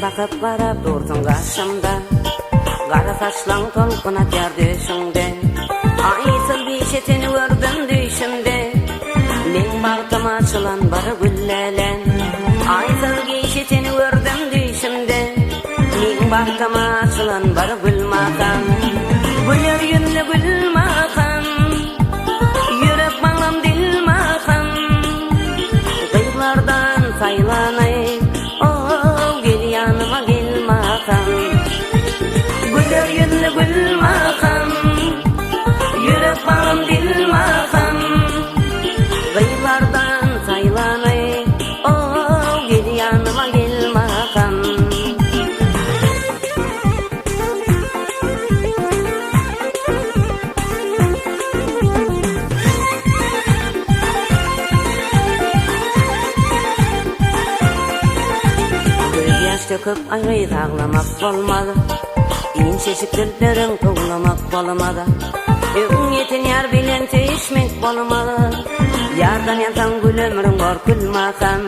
Bakıp qarap durdun qarşımda, qara saçlan tolqun atyar döşüngde. Aytıl bir çetini gördüm düşümde, men bagıtıma açılan bir güllelen. Aytıl bir çetini gördüm düşümde, men bagıtıma açılan bir gül makam. Güller yüzlü gül makam, yürek bağlam dil makam. Kıyılardan saylanay, yanıma gel makam. Güller yüzlü gül makam, yürek bağım dil makam. Kıyılardan saylanay, oh gel yanıma gel makam. Döküp ayrı ağlamak olmadı, İnçeşik dillerin kovlamak olmadı. Öğün yetin yar bilen teşmek olmalı, yardan yantan gül ömrün var gül makam.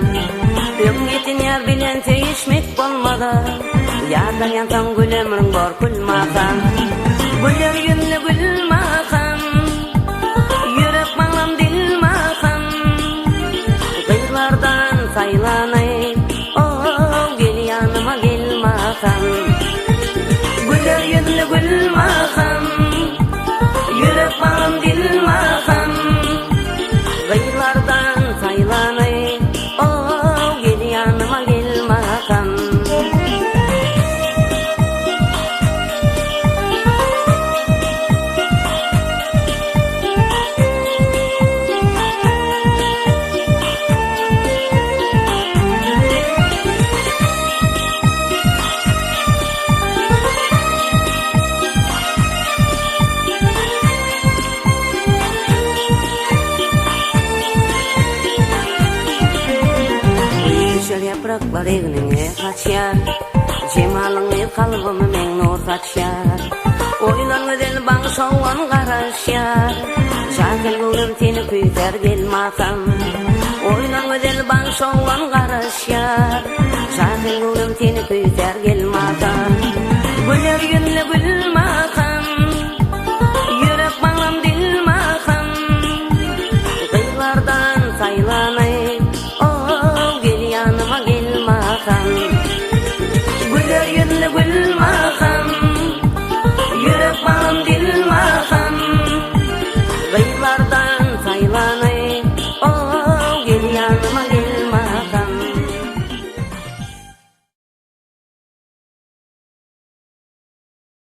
Öğün yetin yar bilen teşmek olmalı, yardan yantan gül ömrün var gül makam. Güller yüzlü gül makam, yürek bağlam dil makam. Kıyılardan saylanay, yanıma gel makam. Güller yüzlü gül makam, yürek bağım dil makam. Kıyılardan saylanay, oh gel yanıma gel makam. Yapraklar egnine kaçar, cemalını kalbimi men nur saçar. Oylan ödel bağ soğan qarashar, jahil gülüm teni kuytar gel makam. Oylan ödel bağ soğan qarashar, jahil gülüm teni kuytar gel makam. Güller yüzlü gül makam,